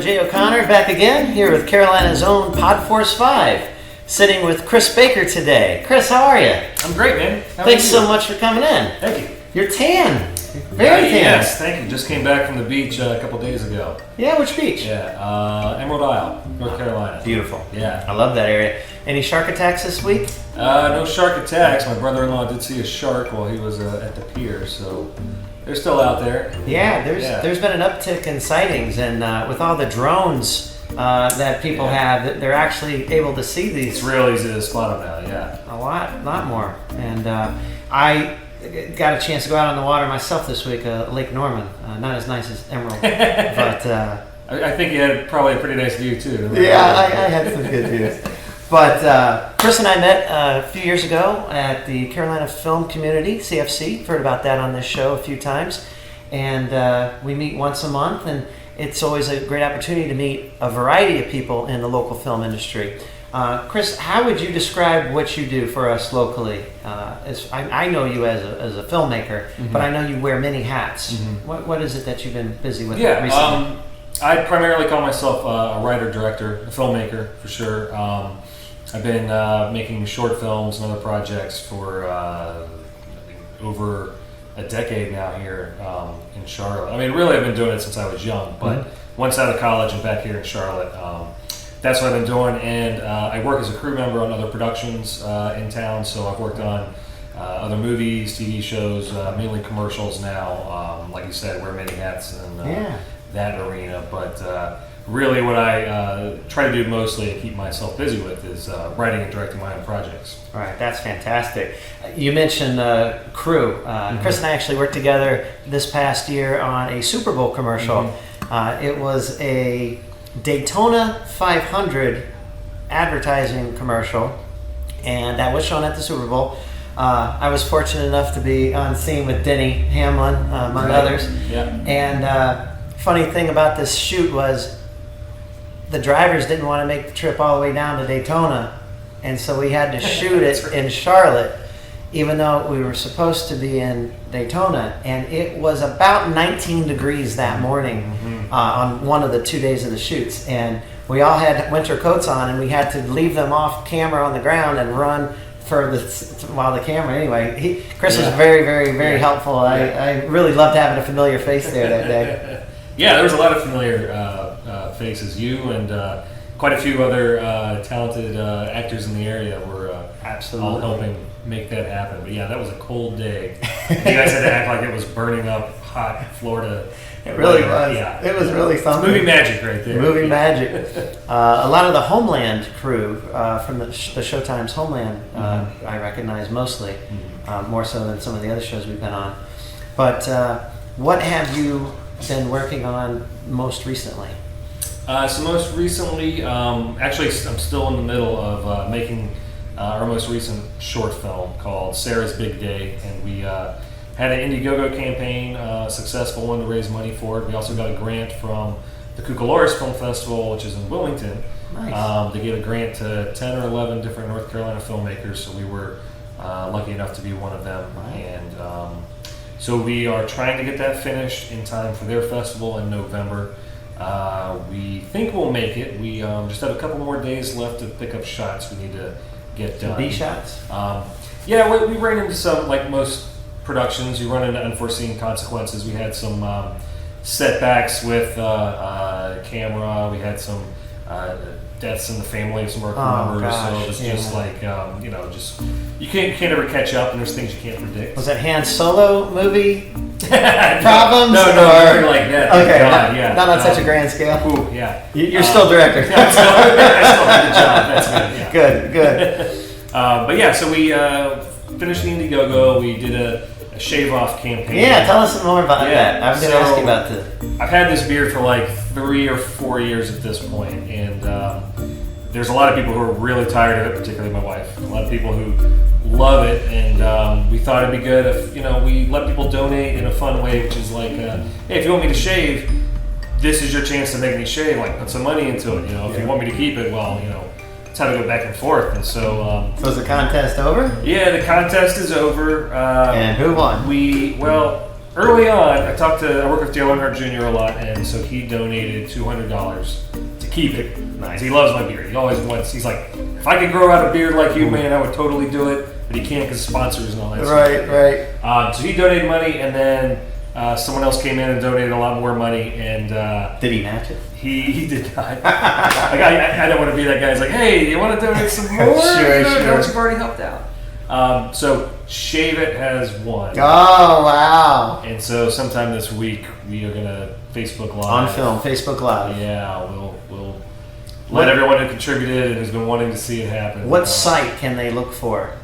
Jay O'Connor back again here with Carolina's own PodForce 5, sitting with Chris Baker today. Chris, how are you? I'm great, man. Thanks so much for coming in. Thank you. You're tan. Very tan. Yes, thank you. Just came back from the beach a couple days ago. Yeah, which beach? Yeah, Emerald Isle, North Carolina. Beautiful. Yeah. I love that area. Any shark attacks this week? No shark attacks. My brother-in-law did see a shark while he was at the pier, so they're still out there. Yeah, there's been an uptick in sightings, and with all the drones that people have, they're actually able to see these. It's real easy to spot them now, yeah. A lot more. And I got a chance to go out on the water myself this week, Lake Norman. Not as nice as Emerald, but... I think you had probably a pretty nice view, too. Yeah, I had some good views. But Chris and I met a few years ago at the Carolina Film Community, CFC. Heard about that on this show a few times. And we meet once a month, and it's always a great opportunity to meet a variety of people in the local film industry. Chris, how would you describe what you do for us locally? I know you as a filmmaker, but I know you wear many hats. What is it that you've been busy with recently? I primarily call myself a writer-director, a filmmaker, for sure. I've been making short films and other projects for over a decade now here in Charlotte. I mean, really, I've been doing it since I was young, but once out of college and back here in Charlotte, that's what I've been doing. And I work as a crew member on other productions in town, so I've worked on other movies, TV shows, mainly commercials now. Like you said, wear many hats in that arena, but really what I try to do mostly to keep myself busy with is writing and directing my own projects. All right, that's fantastic. You mentioned crew. Chris and I actually worked together this past year on a Super Bowl commercial. It was a Daytona 500 advertising commercial, and that was shown at the Super Bowl. I was fortunate enough to be on scene with Denny Hamlin, among others. Yeah. And funny thing about this shoot was the drivers didn't want to make the trip all the way down to Daytona, and so we had to shoot it in Charlotte, even though we were supposed to be in Daytona. And it was about 19 degrees that morning on one of the 2 days of the shoots, and we all had winter coats on, and we had to leave them off camera on the ground and run while the camera. Anyway, Chris was very, very, very helpful. I really loved having a familiar face there that day. Yeah, there was a lot of familiar faces. You and quite a few other talented actors in the area were all helping make that happen. But yeah, that was a cold day. You guys had to act like it was burning up hot Florida. It really was. Yeah. It was really something. Movie magic right there. Movie magic. A lot of the Homeland crew from the Showtime's Homeland I recognize mostly, more so than some of the other shows we've been on. But what have you been working on most recently? So most recently, actually I'm still in the middle of making our most recent short film called Sarah's Big Day, and we had an Indiegogo campaign, successful one, to raise money for it. We also got a grant from the Cucalores Film Festival, which is in Wilmington. Nice. They gave a grant to 10 or 11 different North Carolina filmmakers, so we were lucky enough to be one of them. Right. And so we are trying to get that finished in time for their festival in November. We think we'll make it. We just have a couple more days left to pick up shots we need to get done. B shots? Yeah, we ran into some, like most productions, you run into unforeseen consequences. We had some setbacks with camera. We had some deaths in the family of some of our crew members. So it was just like, just you can't ever catch up, and there's things you can't predict. Was it Han Solo movie problems? No, nothing like that. Okay, God, not on such a grand scale. Ooh, yeah. You're still director. I still have the job. That's good. Yeah. Good. But yeah, so we finished the Indiegogo. We did a shave-off campaign. Yeah, tell us more about that. I was going to ask you about this. I've had this beard for like 3 or 4 years at this point, and there's a lot of people who are really tired of it, particularly my wife. A lot of people who love it, and we thought it'd be good if we let people donate in a fun way, which is like, hey, if you want me to shave, this is your chance to make me shave. Like, put some money into it. If you want me to keep it, well, it's how to go back and forth. And so. So is the contest over? Yeah, the contest is over. And who won? early on, I work with Dale Earnhardt Jr. a lot, and so he donated $200 to keep it. Nice. He loves my beard. He always wants. He's like, if I could grow out a beard like you, man, I would totally do it. But he can't because sponsors and all that. Right. So he donated money, and then someone else came in and donated a lot more money. And did he match it? He did not. Like I don't want to be that guy. He's like, hey, you want to donate some more? Sure. You've already helped out. So Shave It has won. Oh, wow. And so sometime this week we are gonna Facebook Live. On film, Facebook Live. Yeah, we'll let everyone who contributed and has been wanting to see it happen. What site can they look for?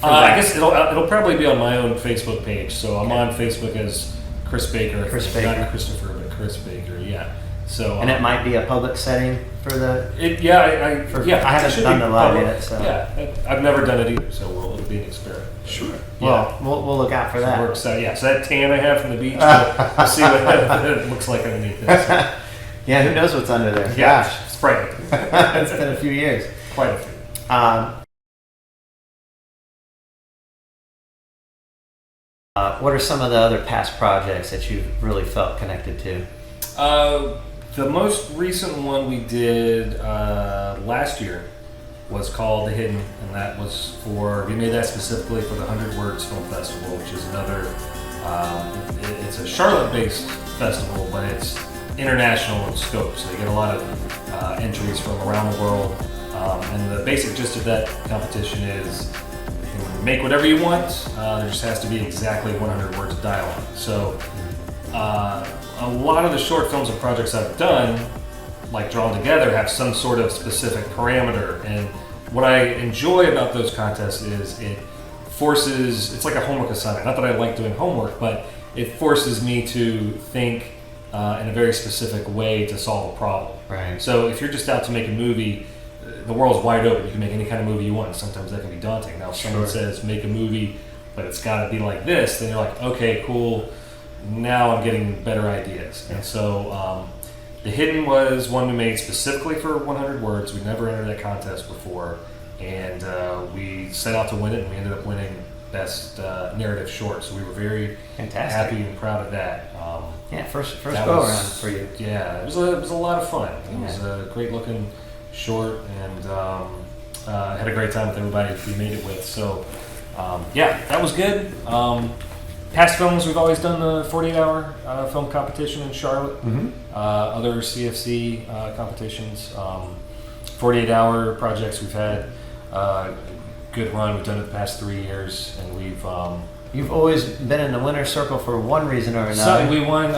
I guess it'll probably be on my own Facebook page. So I'm on Facebook as Chris Baker. Not Christopher, but Chris Baker. Yeah. So and it might be a public setting for the. I haven't done the live yet. So yeah, I've never done it either. So it'll be an experiment. Sure. Well, we'll look out for that. So that tan I have from the beach, we'll see what it looks like underneath this. Yeah, who knows what's under there? Yeah, Gosh, it's bright. It's been a few years. Quite a few. What are some of the other past projects that you've really felt connected to? The most recent one we did last year was called The Hidden, and that was we made that specifically for the 100 Words Film Festival, which is another, it's a Charlotte-based festival, but it's international in scope, so you get a lot of entries from around the world, and the basic gist of that competition is you can make whatever you want, there just has to be exactly 100 words of dialogue. So a lot of the short films and projects I've done, like Drawn Together, have some sort of specific parameter, and what I enjoy about those contests is it's like a homework assignment. Not that I like doing homework, but it forces me to think in a very specific way to solve a problem. Right. So if you're just out to make a movie, the world's wide open. You can make any kind of movie you want, and sometimes that can be daunting. Now if someone says, make a movie, but it's got to be like this, then you're like, okay, cool, now I'm getting better ideas. And so The Hidden was one we made specifically for 100 Words. We never entered that contest before, and we set out to win it, and we ended up winning Best Narrative Short. So we were very happy and proud of that. First go around for you. Yeah, it was a lot of fun. It was a great looking short, and had a great time with everybody we made it with. So that was good. Past films, we've always done the 48-hour film competition in Charlotte. Other CFC competitions, 48-hour projects. We've had a good run. We've done it the past 3 years, and we've. You've always been in the winner's circle for one reason or another. So we won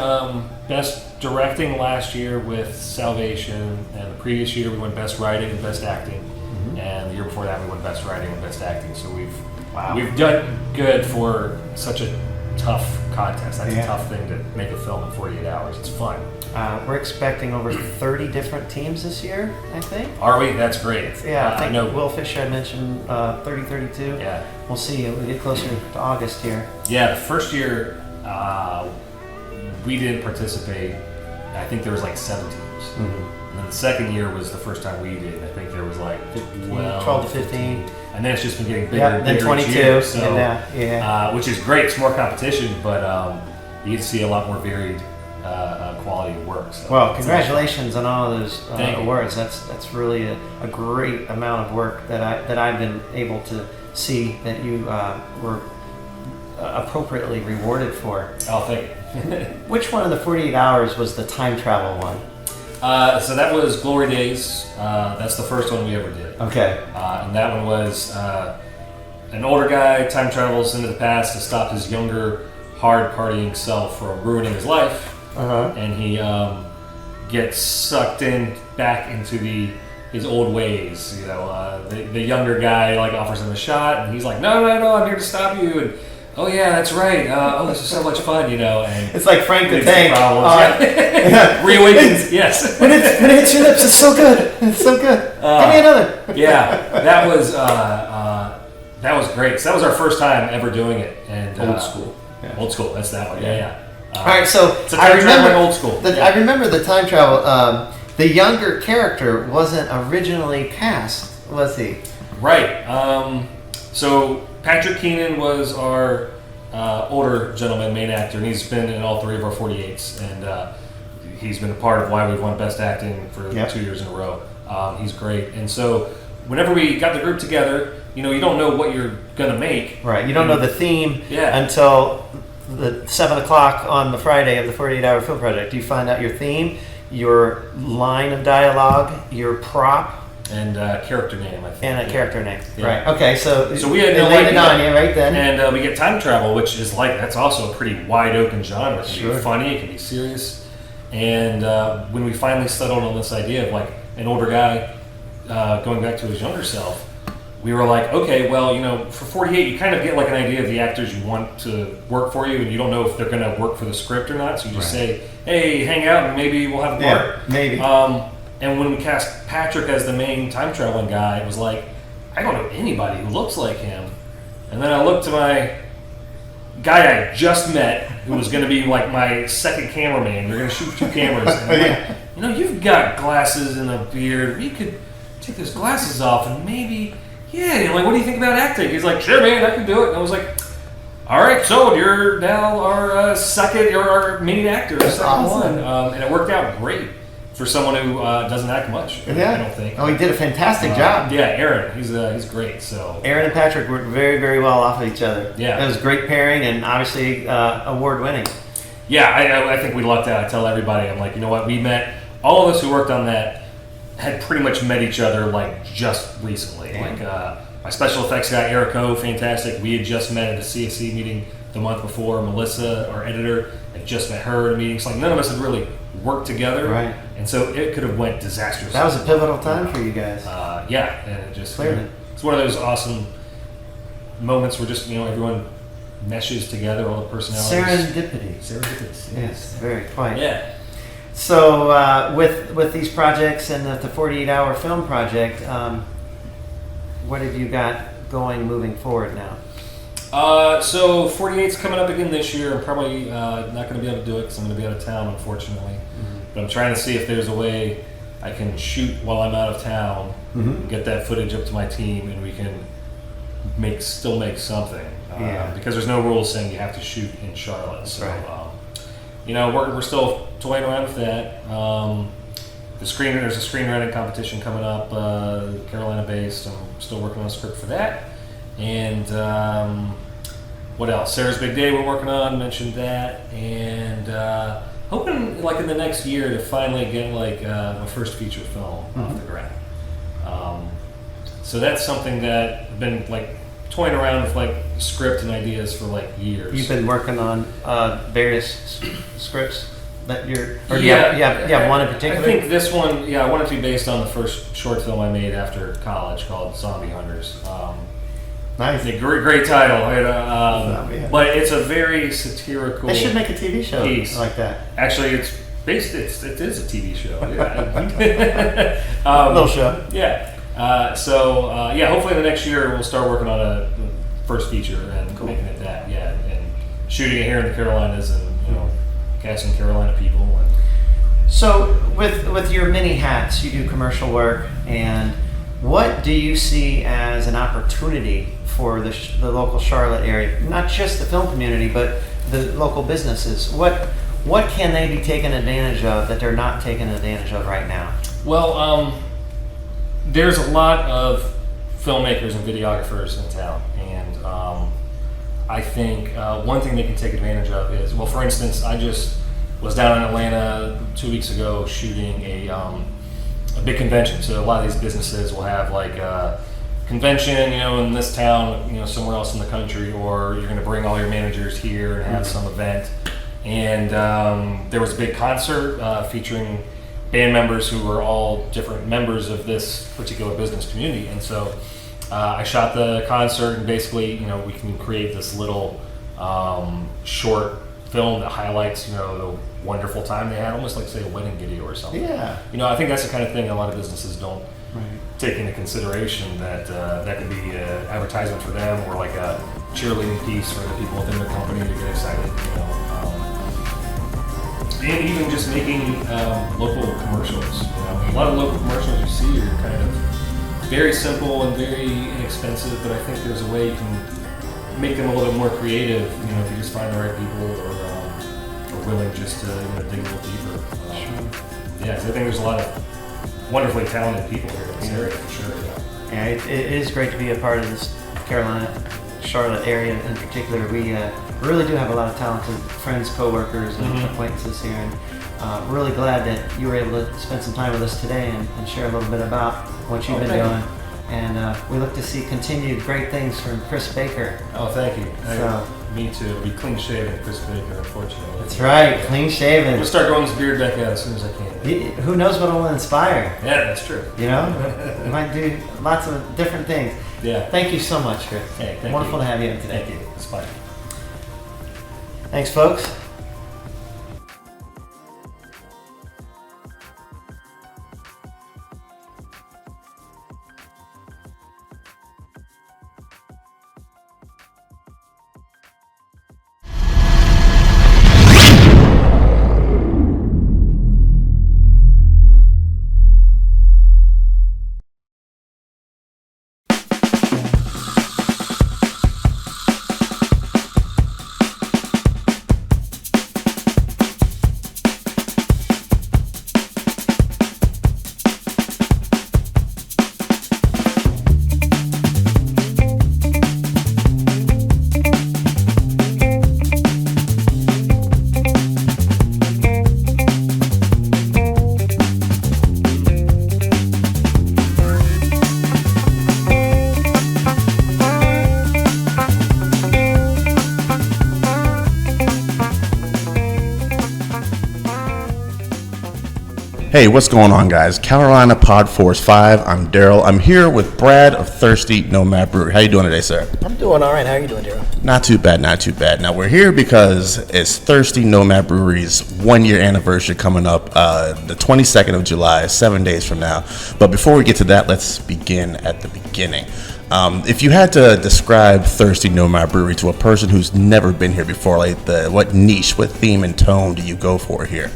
Best Directing last year with Salvation, and the previous year we won Best Writing and Best Acting, and the year before that we won Best Writing and Best Acting. So we've done good for such a tough contest. That's a tough thing to make a film in 48 hours. It's fun. We're expecting over 30 different teams this year, I think. Are we? That's great. Yeah, I think Will Fisher had mentioned 30, 32. Yeah. We'll see. We get closer to August here. Yeah, the first year we didn't participate. I think there was like 7 teams. And then the second year was the first time we did. I think there was like 12 to 15. And then it's just been getting bigger and bigger. Then 22. Each year, so, which is great. It's more competition, but you get to see a lot more varied quality of work. So well, congratulations on all of those awards. That's really a great amount of work that I've been able to see that you were appropriately rewarded for. Oh, thank you. Which one of the 48 hours was the time travel one? So that was Glory Days. That's the first one we ever did. Okay. And that one was an older guy time travels into the past to stop his younger, hard partying self from ruining his life. And he gets sucked back into his old ways. You know, the younger guy offers him a shot, and he's like, no, I'm here to stop you. And oh yeah, that's right. This is so much fun, you know. And it's like Frank the Tank. Reawakens. Yes. When it hits your lips, it's so good. It's so good. Give me another. Yeah, that was great. So that was our first time ever doing it. And old school. Yeah. Old school. That's that one. Yeah. All right, so I remember old school. I remember the time travel. The younger character wasn't originally cast, was he? Right. So Patrick Keenan was our older gentleman, main actor, and he's been in all 3 of our 48s, and he's been a part of why we've won Best Acting for 2 years in a row. He's great, and so whenever we got the group together, you don't know what you're gonna make. Right. You don't know the theme until the 7 o'clock on the Friday of the 48-hour film project. You find out your theme, your line of dialogue, your prop, and character name, I think. And a character name. Yeah. Right. Okay. So we had no idea on you right then. And we get time travel, which is that's also a pretty wide open genre. It can be funny, it can be serious. And when we finally settled on this idea of an older guy going back to his younger self, we were like, okay, well, for 48, you kind of get an idea of the actors you want to work for you, and you don't know if they're going to work for the script or not. So you just say, hey, hang out, and maybe we'll have a part. Yeah, maybe. And when we cast Patrick as the main time traveling guy, it was I don't know anybody who looks like him. And then I looked to my guy I just met, who was going to be my second cameraman. We're going to shoot 2 cameras. And I'm you've got glasses and a beard. You could take those glasses off and maybe, what do you think about acting? He's like, sure, man, I can do it. And I was like, all right, so you're now our our main actor, second one. And it worked out great for someone who doesn't act much. I don't think. Oh, he did a fantastic job. Yeah, Aaron, he's great. So Aaron and Patrick worked very, very well off of each other. Yeah, it was a great pairing and obviously award winning. Yeah, I think we lucked out. I tell everybody, I'm like, you know what? We met all of us who worked on that had pretty much met each other just recently. My special effects guy Eric O, fantastic. We had just met at a CFC meeting the month before. Melissa, our editor, had just met her at a meeting. It's none of us had really worked together, right? And so it could have went disastrously. That was a pivotal time for you guys. And it just clearly it's one of those awesome moments where just everyone meshes together, all the personalities. Serendipity. Yes, very quite. Yeah. So with these projects and the 48-hour film project, what have you got going moving forward now? So 48's coming up again this year. I'm probably not going to be able to do it because I'm going to be out of town, unfortunately. Mm-hmm. But I'm trying to see if there's a way I can shoot while I'm out of town, get that footage up to my team, and we can still make something. Because there's no rules saying you have to shoot in Charlotte. So, we're still toying around with that. There's a screenwriting competition coming up, Carolina-based. I'm still working on a script for that. And what else? Sarah's Big Day we're working on, mentioned that. And hoping in the next year to finally get my first feature film off the ground. So that's something that I've been toying around with script and ideas for years. You've been working on various scripts that you're, or you have one in particular? I think this one, I want it to be based on the first short film I made after college called Zombie Hunters. Nice. It's a great title, but it's a very satirical. They should make a TV show piece like that. Actually, it is a TV show. Little show. Yeah. Hopefully the next year we'll start working on a first feature and making it that. Yeah, and shooting it here in the Carolinas and casting Carolina people. And so with your many hats, you do commercial work, and what do you see as an opportunity for the local Charlotte area? Not just the film community, but the local businesses. What can they be taking advantage of that they're not taking advantage of right now? Well, there's a lot of filmmakers and videographers in town, and I think one thing they can take advantage of is, for instance, I just was down in Atlanta 2 weeks ago shooting a big convention. So a lot of these businesses will have a convention, in this town, somewhere else in the country, or you're going to bring all your managers here and have some event. And there was a big concert featuring band members who were all different members of this particular business community. And so I shot the concert, and basically, we can create this little short film that highlights, the wonderful time they had, almost say a wedding video or something. Yeah. I think that's the kind of thing a lot of businesses don't take into consideration, that that could be an advertisement for them, or a cheerleading piece for the people within their company to get excited. And even just making local commercials. A lot of local commercials you see are kind of very simple and very inexpensive, but I think there's a way you can make them a little bit more creative. If you just find the right people or willing just to dig a little deeper. Yeah, so I think there's a lot of wonderfully talented people here in this area for sure. Yeah, it is great to be a part of this Carolina, Charlotte area in particular. We really do have a lot of talented friends, co-workers, and acquaintances here, and really glad that you were able to spend some time with us today and share a little bit about what you've been doing. And we look to see continued great things from Chris Baker. Oh, thank you. Me too. It'll be clean shaven, Chris Baker, unfortunately. That's right, clean shaven. I'm gonna start growing this beard back out as soon as I can. Who knows what will inspire? Yeah, that's true. You might do lots of different things. Yeah. Thank you so much, Chris. Hey, thank Wonderful you. to have you in today. Thank you. It's fun. Thanks, folks. Hey, what's going on, guys? Carolina PodForce 5. I'm Daryl. I'm here with Brad of Thirsty Nomad Brewing. How you doing today, sir? I'm doing all right. How are you doing, Daryl? Not too bad, not too bad. Now, we're here because it's Thirsty Nomad Brewery's 1-year anniversary coming up the 22nd of July, 7 days from now. But before we get to that, let's begin at the beginning. If you had to describe Thirsty Nomad Brewery to a person who's never been here before, like what niche, what theme and tone do you go for here?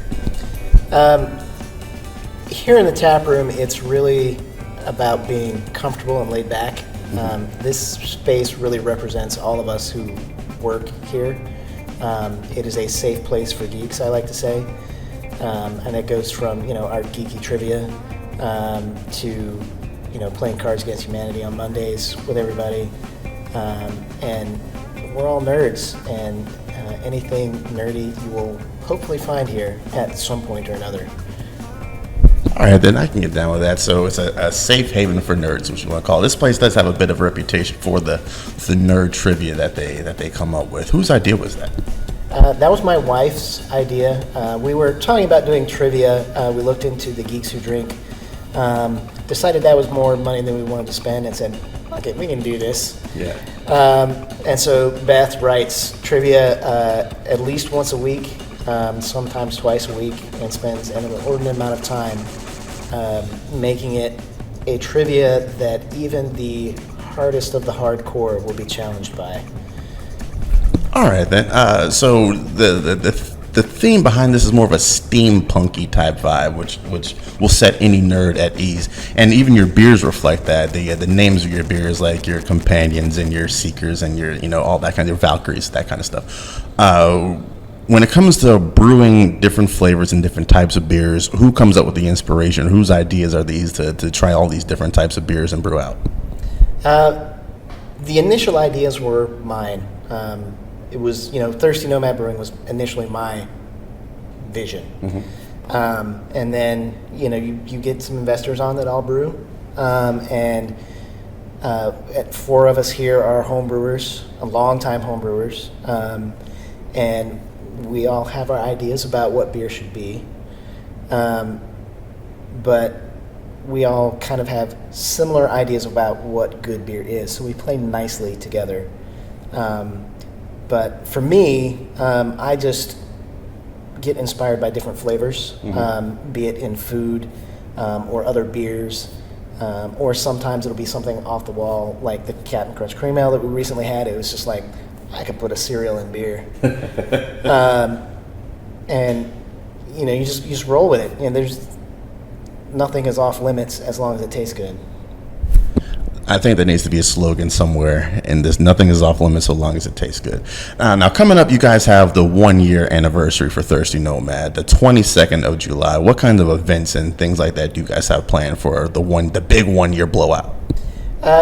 Here in the tap room, it's really about being comfortable and laid back. This space really represents all of us who work here. It is a safe place for geeks, I like to say. And it goes from, our geeky trivia to, playing Cards Against Humanity on Mondays with everybody. And we're all nerds, and anything nerdy you will hopefully find here at some point or another. All right, then I can get down with that. So it's a safe haven for nerds, what you want to call it. This place does have a bit of a reputation for the nerd trivia that they come up with. Whose idea was that? That was my wife's idea. We were talking about doing trivia. We looked into the Geeks Who Drink, decided that was more money than we wanted to spend, and said, okay, we can do this. Yeah. And so Beth writes trivia at least once a week, sometimes twice a week, and spends an inordinate amount of time making it a trivia that even the hardest of the hardcore will be challenged by. All right, then. So the theme behind this is more of a steampunky type vibe, which will set any nerd at ease. And even your beers reflect that. The names of your beers, like your Companions and your Seekers and your all that kind of Valkyries, that kind of stuff. When it comes to brewing different flavors and different types of beers, who comes up with the inspiration? Whose ideas are these to try all these different types of beers and brew out? The initial ideas were mine. It was, Thirsty Nomad Brewing was initially my vision. Mm-hmm. And then, you get some investors on that all brew. And 4 of us here are home brewers, long-time home brewers. And we all have our ideas about what beer should be. But we all kind of have similar ideas about what good beer is. So we play nicely together. But for me, I just get inspired by different flavors, be it in food or other beers, or sometimes it'll be something off the wall, like the Captain Crunch Cream Ale that we recently had. It was just like, I could put a cereal in beer. And, you just roll with it. There's nothing is off limits as long as it tastes good. I think there needs to be a slogan somewhere in this. Nothing is off limits so long as it tastes good. Now, coming up, you guys have the 1-year anniversary for Thirsty Nomad, the 22nd of July. What kind of events and things like that do you guys have planned for the big 1-year blowout?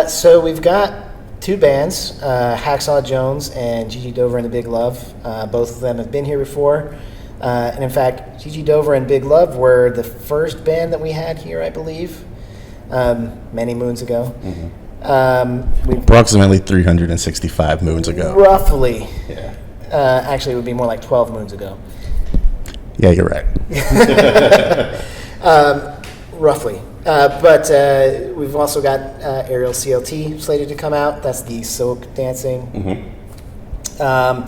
So we've got 2 bands, Hacksaw Jones and Gigi Dover and the Big Love. Both of them have been here before. And in fact, Gigi Dover and Big Love were the first band that we had here, I believe, many moons ago. Approximately 365 moons ago. Roughly. Yeah. Actually, it would be more like 12 moons ago. Yeah, you're right. Roughly. But we've also got Aerial CLT slated to come out. That's the Silk dancing. We're going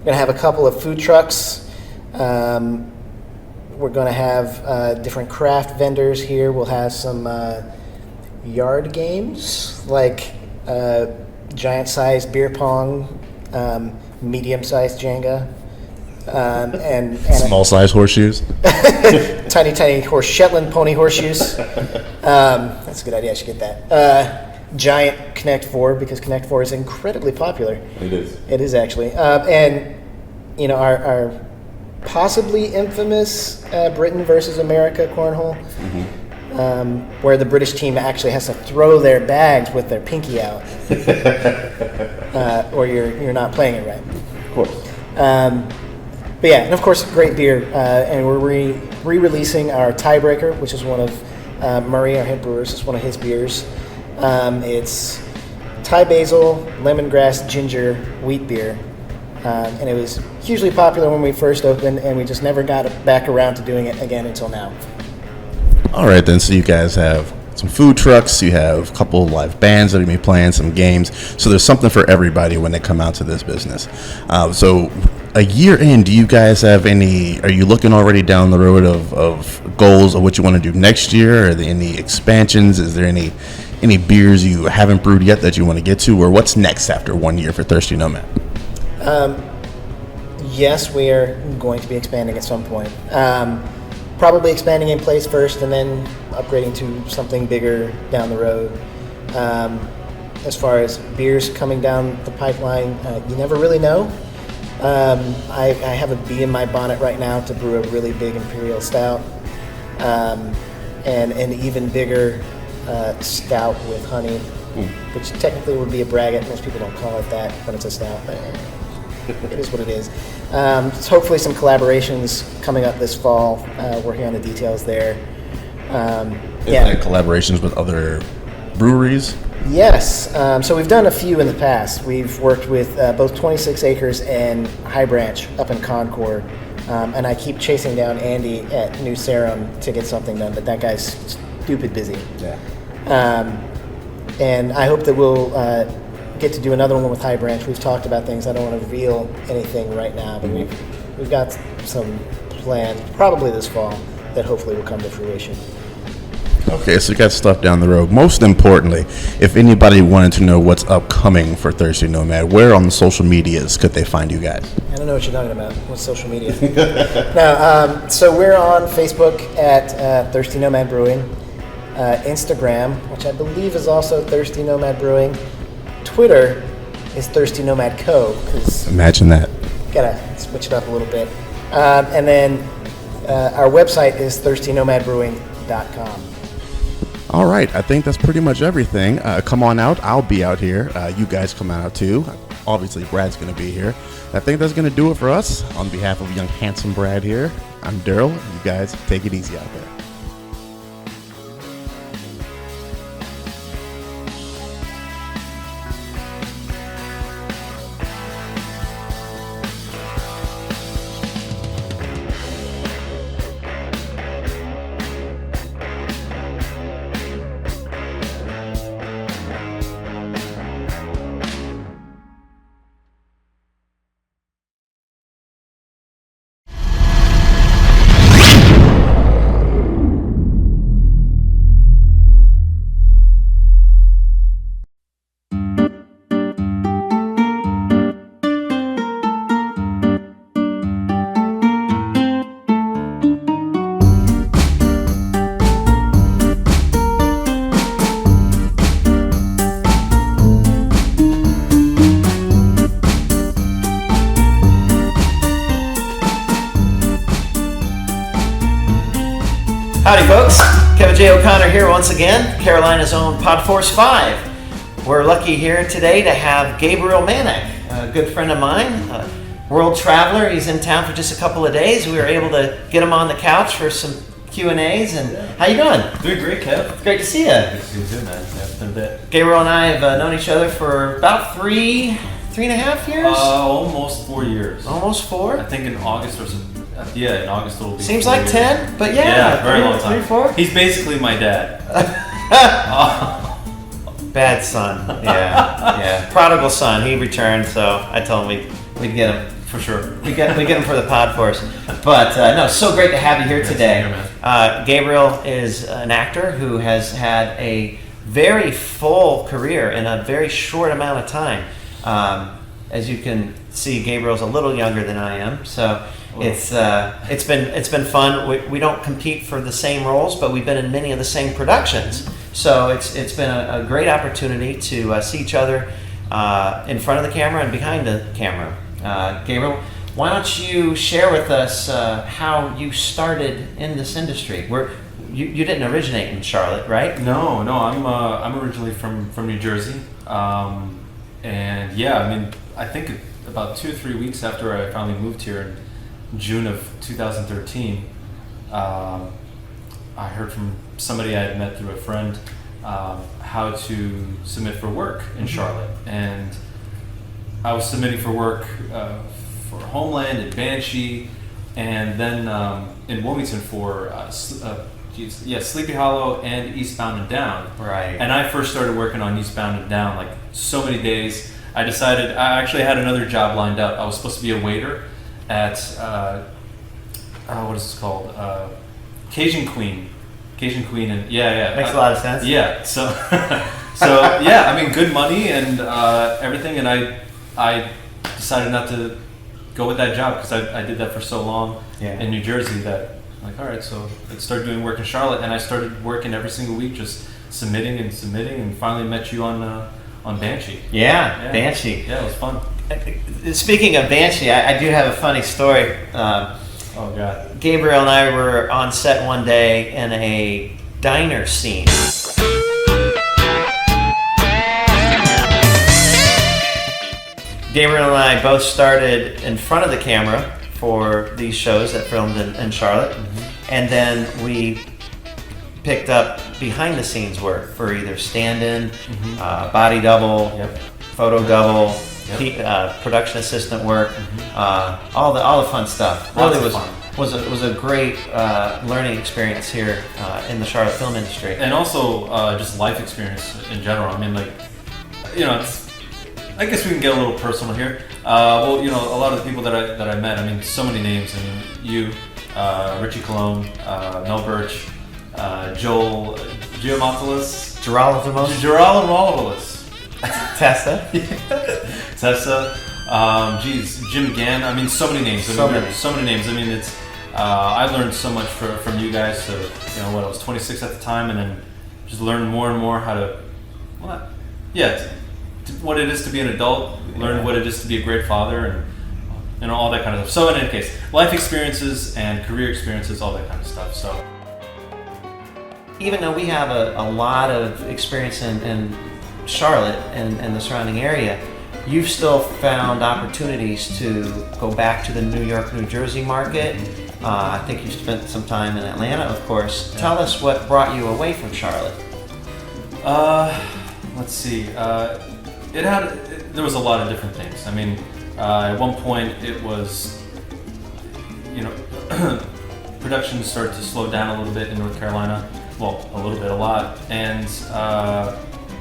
to have a couple of food trucks. We're going to have different craft vendors here. We'll have some yard games like giant-sized beer pong, medium-sized Jenga, and Small-sized horseshoes. tiny Shetland pony horseshoes. That's a good idea. I should get that. Giant Connect 4, because Connect 4 is incredibly popular. It is. It is actually. And, our possibly infamous Britain versus America cornhole, where the British team actually has to throw their bags with their pinky out, or you're not playing it right. Of course. But yeah, and of course, great beer. And we're re-releasing our Tiebreaker, which is one of Murray, our head brewers. It's one of his beers. It's Thai basil, lemongrass, ginger, wheat beer. And it was hugely popular when we first opened, and we just never got back around to doing it again until now. All right, then. So you guys have some food trucks. You have a couple of live bands that are going to be playing, some games. So there's something for everybody when they come out to this business. So a year in, do you guys have any? Are you looking already down the road of goals of what you want to do next year? Are there any expansions? Is there any beers you haven't brewed yet that you want to get to, or what's next after 1 year for Thirsty Nomad? Yes, we are going to be expanding at some point. Probably expanding in place first, and then upgrading to something bigger down the road. As far as beers coming down the pipeline, you never really know. I have a bee in my bonnet right now to brew a really big imperial stout, and an even bigger stout with honey, which technically would be a braggot. Most people don't call it that when it's a stout, but it is what it is. So hopefully some collaborations coming up this fall, working on the details there. Like collaborations with other breweries? Yes. So we've done a few in the past. We've worked with both 26 Acres and High Branch up in Concord. And I keep chasing down Andy at New Sarum to get something done, but that guy's stupid busy. Yeah. And I hope that we'll get to do another one with High Branch. We've talked about things. I don't want to reveal anything right now, but we've got some plans, probably this fall, that hopefully will come to fruition. Okay, so you got stuff down the road. Most importantly, if anybody wanted to know what's upcoming for Thirsty Nomad, where on the social medias could they find you guys? I don't know what you're talking about. What's social media? No, so we're on Facebook at Thirsty Nomad Brewing, Instagram, which I believe is also Thirsty Nomad Brewing. Twitter is Thirsty Nomad Co. Imagine that. Gotta switch it up a little bit. And then our website is thirstynomadbrewing.com. All right, I think that's pretty much everything. Come on out. I'll be out here. You guys come out too. Obviously, Brad's going to be here. I think that's going to do it for us. On behalf of young, handsome Brad here, I'm Daryl. You guys take it easy out there. Howdy, folks. Kevin J. O'Connor here once again, Carolina's own PodForce 5. We're lucky here today to have Gabriel Manak, a good friend of mine, a world traveler. He's in town for just a couple of days. We were able to get him on the couch for some Q&As. And how you doing? Doing great, Kev. It's great to see you. Good to see you too, man. Yeah, it's been a bit. Gabriel and I have known each other for about three and a half years? Almost 4 years. Almost 4? I think in August or something. Yeah, in August it'll be. Seems 4 like years. 10, but yeah. Yeah, very long time. 3, 4? He's basically my dad. Bad son. Yeah. Prodigal son. He returned, so I told him we'd get him. For sure. We get him for the PodForce. But no, so great to have you here today. Gabriel is an actor who has had a very full career in a very short amount of time. As you can see, Gabriel's a little younger than I am, so it's been fun. We don't compete for the same roles, but we've been in many of the same productions. So it's been a great opportunity to see each other in front of the camera and behind the camera. Gabriel, why don't you share with us how you started in this industry? You didn't originate in Charlotte, right? No, I'm originally from New Jersey, and yeah, I mean, I think about 2 or 3 weeks after I finally moved here in June of 2013, I heard from somebody I had met through a friend how to submit for work in Charlotte, and I was submitting for work for Homeland and Banshee, and then in Wilmington for Sleepy Hollow and Eastbound and Down. Right. And I first started working on Eastbound and Down like so many days. I decided I actually had another job lined up. I was supposed to be a waiter at what is this called? Cajun Queen, and yeah. Makes a lot of sense. Yeah. So yeah, I mean, good money and everything, and I decided not to go with that job because I did that for so long in New Jersey that I'm like, all right, so I started doing work in Charlotte, and I started working every single week, just submitting, and finally met you on Banshee. Yeah, Banshee. Yeah, it was fun. Speaking of Banshee, I do have a funny story. Oh God. Gabriel and I were on set one day in a diner scene. Gabriel and I both started in front of the camera for these shows that filmed in Charlotte, and then we picked up behind the scenes work for either stand-in, body double, photo double, production assistant work, all the fun stuff. Lots Really of fun. was a great learning experience here in the Charlotte film industry. And also just life experience in general. I mean, like, you know, I guess we can get a little personal here. Well, you know, a lot of the people that I met, I mean, so many names. I mean, you, Richie Colon, Mel Birch, Joel Giamatolis, Geralimopolis, Tessa, Jim Gann. I mean, so many names. So many names. I mean, it's I learned so much from you guys. So, you know, I was 26 at the time, and then just learned more and more how to, what it is to be an adult, learn what it is to be a great father, and all that kind of stuff. So in any case, life experiences and career experiences, all that kind of stuff. So even though we have a lot of experience in Charlotte and the surrounding area, you've still found opportunities to go back to the New York, New Jersey market. I think you spent some time in Atlanta, of course. Tell us what brought you away from Charlotte. Let's see. There was a lot of different things. I mean, at one point it was, you know, production started to slow down a little bit in North Carolina. Well, a little bit, a lot. And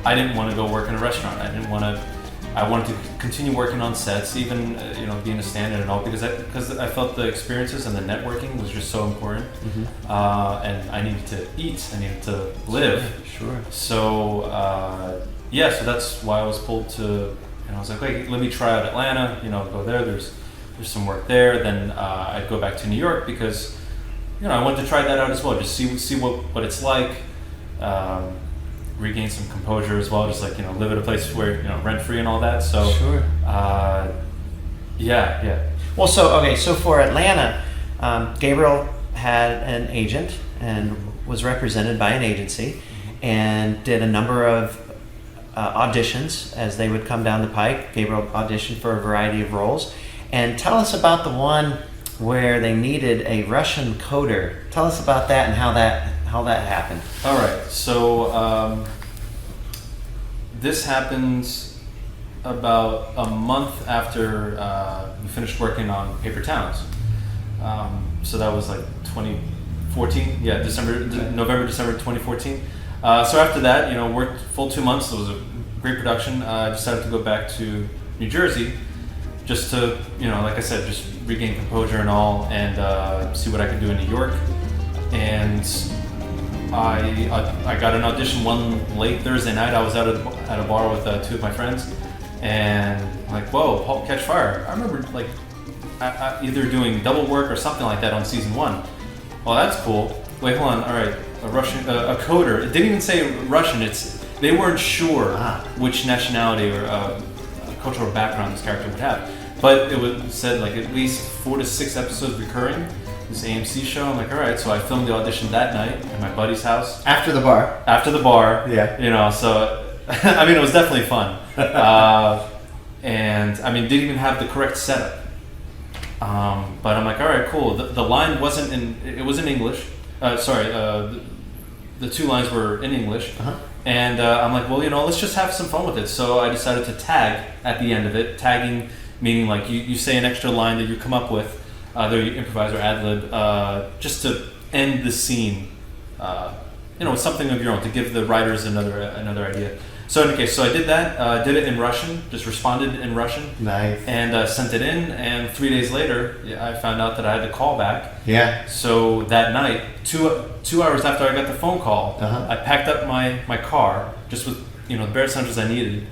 I didn't want to go work in a restaurant. I wanted to continue working on sets, even you know, being a stand-in and all, because I felt the experiences and the networking was just so important. And I needed to eat. I needed to live. Sure. So so that's why I was pulled to. You know, I was like, wait, let me try out Atlanta. You know, go there. There's some work there. Then I'd go back to New York because, you know, I wanted to try that out as well. Just see what it's like. Regain some composure as well. Just like, you know, live at a place where, you know, rent free and all that. So sure. Yeah. Well, so for Atlanta, Gabriel had an agent and was represented by an agency and did a number of auditions as they would come down the pike. Gabriel auditioned for a variety of roles. And tell us about the one where they needed a Russian coder. Tell us about that and how that happened. All right, so this happens about a month after we finished working on Paper Towns. So that was like 2014, yeah, November, December 2014. So after that, worked full 2 months. It was a great production. I decided to go back to New Jersey just to, like I said, just regain composure and all, and see what I could do in New York. And I got an audition one late Thursday night. I was at a bar with two of my friends, and I'm like, whoa, Halt, Catch Fire. I remember like either doing double work or something like that on season 1. Well, that's cool. Wait, hold on. All right, a coder. It didn't even say Russian. They weren't sure which nationality or cultural background this character would have, but it said like at least 4 to 6 episodes recurring. This AMC show. I'm like, all right. So I filmed the audition that night at my buddy's house. After the bar. Yeah. So I mean, it was definitely fun. And I mean, didn't even have the correct setup. But I'm like, all right, cool. The line wasn't it was in English. The 2 lines were in English. And I'm like, well, let's just have some fun with it. So I decided to tag at the end of it. Tagging meaning like you say an extra line that you come up with, either you improvise or ad-lib, just to end the scene, with something of your own, to give the writers another idea. So in any case, I did that, did it in Russian, just responded in Russian. Nice. And sent it in, and 3 days later, I found out that I had to call back. Yeah. So that night, two hours after I got the phone call, I packed up my car, just with the bare essentials I needed,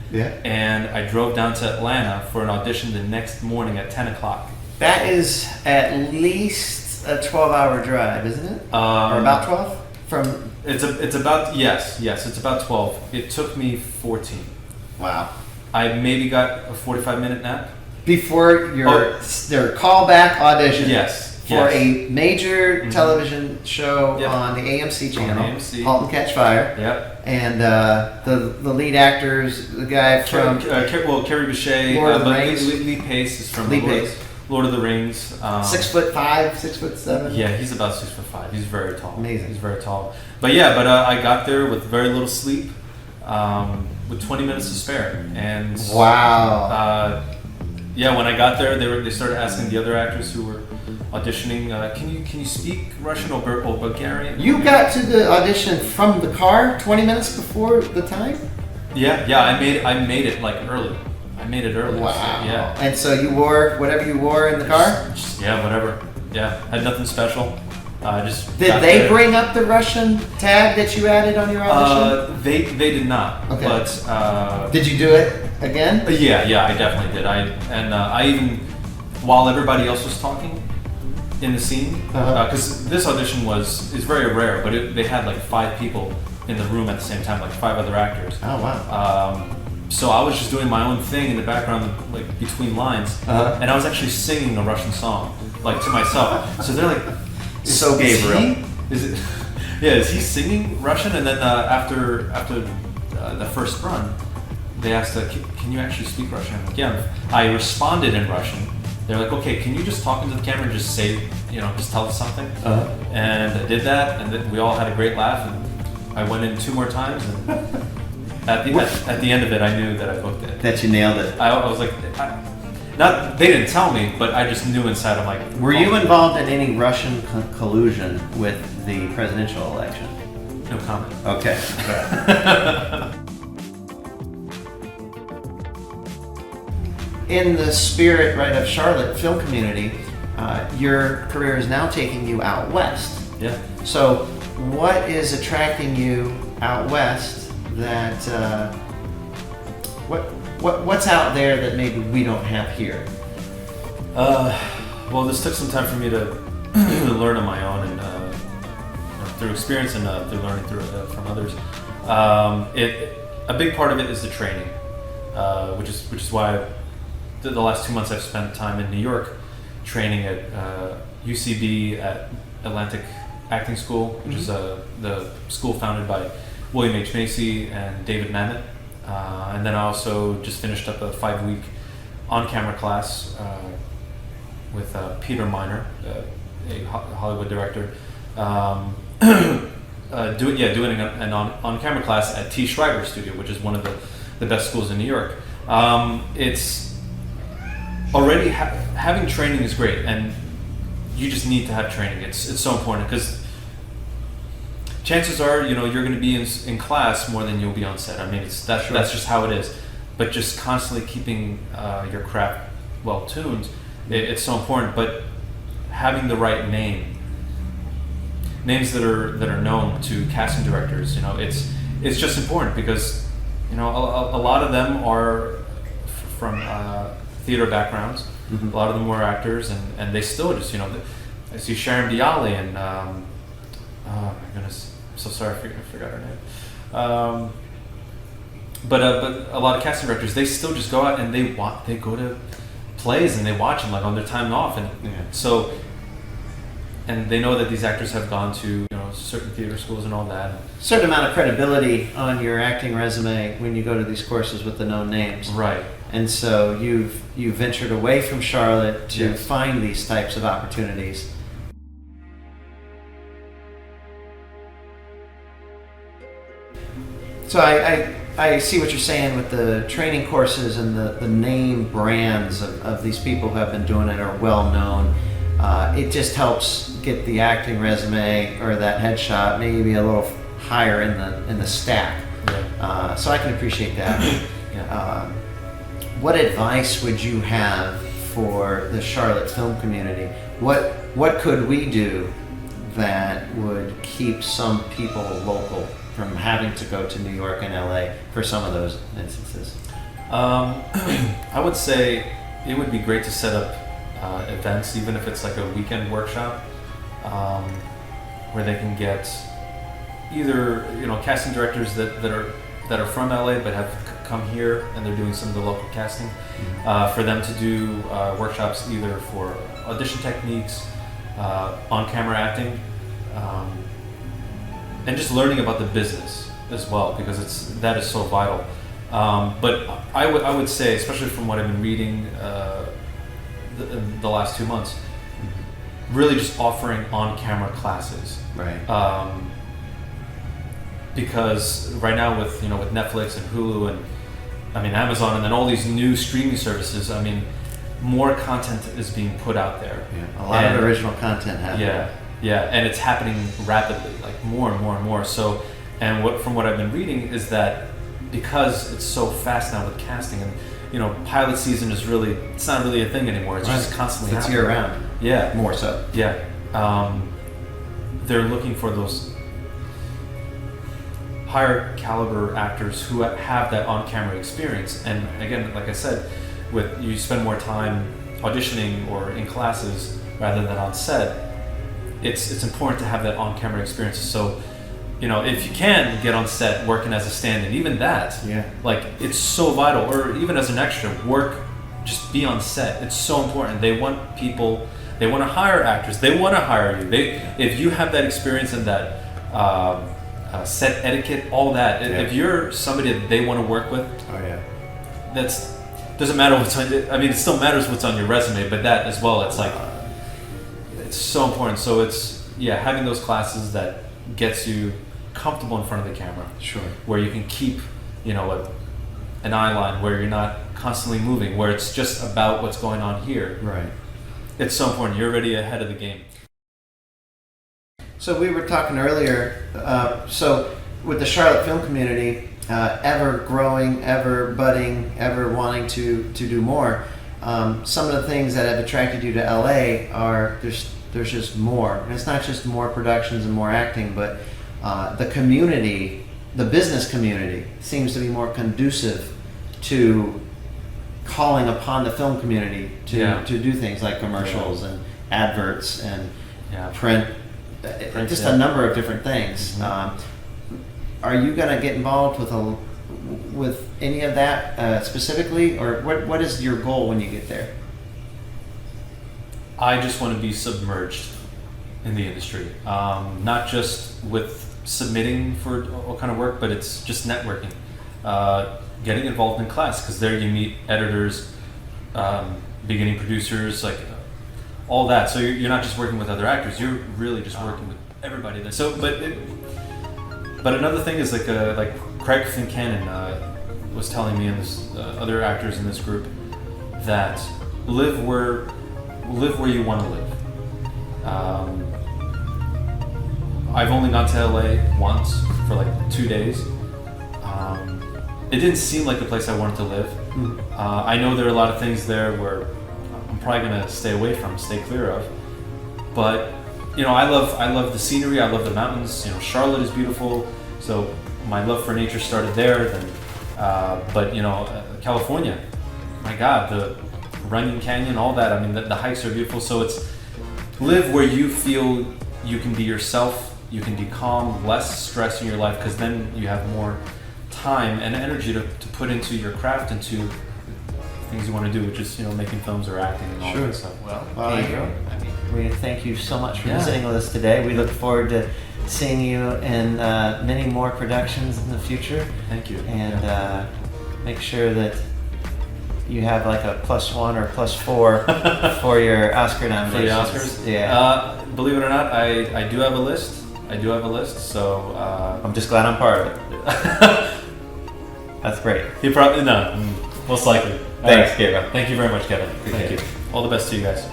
and I drove down to Atlanta for an audition the next morning at 10 o'clock. That is at least a 12-hour drive, isn't it? Or about 12? It's about it's about 12. It took me 14. Wow. I maybe got a 45-minute nap before their callback audition. Yes. For a major television show on the AMC channel, Halt and Catch Fire. Yep. And the lead actors, the guy from Carrie Boucher, Lord of the Rings. Lee Pace is from Lee Pace. Lord of the Rings. 6'5", 6'7". Yeah, he's about 6'5". He's very tall. Amazing. He's very tall. But I got there with very little sleep, with 20 minutes to spare. And wow. When I got there, they started asking the other actors who were auditioning, can you speak Russian or Bulgarian? You got to the audition from the car 20 minutes before the time? Yeah, I made it like early. I made it early. Wow. So, yeah. And so you wore whatever you wore in the car? Yeah, whatever. Yeah, had nothing special. Did they bring up the Russian tag that you added on your audition? They did not. Okay. But did you do it again? Yeah, I definitely did. I even, while everybody else was talking in the scene, because this audition is very rare, but they had like 5 people in the room at the same time, like 5 other actors. Oh wow. So I was just doing my own thing in the background, like between lines, and I was actually singing a Russian song, like to myself. So they're like, "So Gabriel, is he singing Russian?" And then after the first run, they asked, "Can you actually speak Russian?" I'm like, "Yeah." I responded in Russian. They're like, "Okay, can you just talk into the camera and just say, just tell us something?" And I did that, and then we all had a great laugh. And I went in 2 more times, and at the end of it, I knew that I booked it. That you nailed it. I was like, they didn't tell me, but I just knew inside. I'm like, were you involved in any Russian collusion with the presidential election? No comment. Okay. In the spirit, right, of Charlotte film community, your career is now taking you out west. Yeah. So, what is attracting you out west? That what's out there that maybe we don't have here? Well, this took some time for me to learn on my own, and through experience and through learning from others. A big part of it is the training, which is why the last 2 months I've spent time in New York training at UCB, at Atlantic Acting School, which is the school founded by William H. Macy and David Mamet. And then I also just finished up a 5-week on-camera class with Peter Miner, a Hollywood director, doing an on-camera class at T. Schreiber Studio, which is one of the best schools in New York. It's already having training is great, and you just need to have training. It's so important because chances are, you're going to be in class more than you'll be on set. I mean, that's just how it is. But just constantly keeping your craft well tuned, it's so important. But having the right names that are known to casting directors, it's just important because a lot of them are from theater backgrounds. Mm-hmm. A lot of them were actors, and they still just I see Sharon Bialy and oh my goodness, I'm so sorry I forgot her name. But a lot of casting directors, they still just go out and they go to plays and they watch them like on their time off, and so, and they know that these actors have gone to certain theater schools and all that. Certain amount of credibility on your acting resume when you go to these courses with the known names. Right. And so you've ventured away from Charlotte to Yes. find these types of opportunities. So I see what you're saying with the training courses and the name brands of these people who have been doing it are well known. It just helps get the acting resume or that headshot maybe a little higher in the stack. Yeah. So I can appreciate that. What advice would you have for the Charlotte film community? What could we do that would keep some people local from having to go to New York and LA for some of those instances? I would say it would be great to set up events, even if it's like a weekend workshop, where they can get either casting directors that are from LA but have come here and they're doing some of the local casting, for them to do workshops either for audition techniques, on-camera acting, and just learning about the business as well, because that is so vital. But I would say, especially from what I've been reading the last 2 months, really just offering on-camera classes. Right. Because right now with with Netflix and Hulu and Amazon and then all these new streaming services, more content is being put out there. Yeah. A lot of original content happening. Yeah, and it's happening rapidly, like more and more and more. So, and from what I've been reading is that because it's so fast now with casting, and pilot season it's not really a thing anymore. It's just constantly It's happening. year round. Yeah, More so. yeah. They're looking for those higher caliber actors who have that on-camera experience. And again, like I said, you spend more time auditioning or in classes rather than on set. It's important to have that on-camera experience. So, if you can get on set working as a stand-in, even that, it's so vital. Or even as an extra, just be on set. It's so important. They want people. They want to hire actors. They want to hire you. If you have that experience and that set etiquette, all that. Yeah. If you're somebody that they want to work with, doesn't matter what's on. It still matters what's on your resume, but that as well. It's like it's so important. So it's having those classes that gets you comfortable in front of the camera. Sure. Where you can keep an eye line, where you're not constantly moving, where it's just about what's going on here. Right. It's so important. You're already ahead of the game. So we were talking earlier, so with the Charlotte film community, ever growing, ever budding, ever wanting to do more, some of the things that have attracted you to LA are there's just more. And it's not just more productions and more acting, but the community, the business community, seems to be more conducive to calling upon the film community to do things like commercials and adverts and print, just a number of different things. Are you going to get involved with any of that specifically, or what is your goal when you get there? I just want to be submerged in the industry. Not just with submitting for all kind of work, but it's just networking. Getting involved in class, because there you meet editors, beginning producers, like all that. So you're not just working with other actors, you're really just working with everybody there. So, but another thing is like Craig Fincannon was telling me, and this other actors in this group, that live where you want to live. I've only gone to LA once for like 2 days. It didn't seem like the place I wanted to live. I know there are a lot of things there where I'm probably gonna stay away from, stay clear of. But you know, I love the scenery. I love the mountains. You know, Charlotte is beautiful. So my love for nature started there. Then, but you know, California, my God, the Runyon Canyon, all that. I mean, the hikes are beautiful. So it's live where you feel you can be yourself. You can be calm, less stress in your life, because then you have more time and energy to put into your craft, into things you want to do, which is, you know, making films or acting and all that stuff. Well, Gabriel, we thank you so much for visiting with us today. We look forward to seeing you in many more productions in the future. Thank you. And make sure that you have like a +1 or +4 for your Oscar nominations. For the Oscars? Yeah. Believe it or not, I do have a list. So I'm just glad I'm part of it. That's great. He probably, no, most likely. Thanks, Gabriel. Thank you very much, Kevin. Appreciate Thank you. All the best to you guys.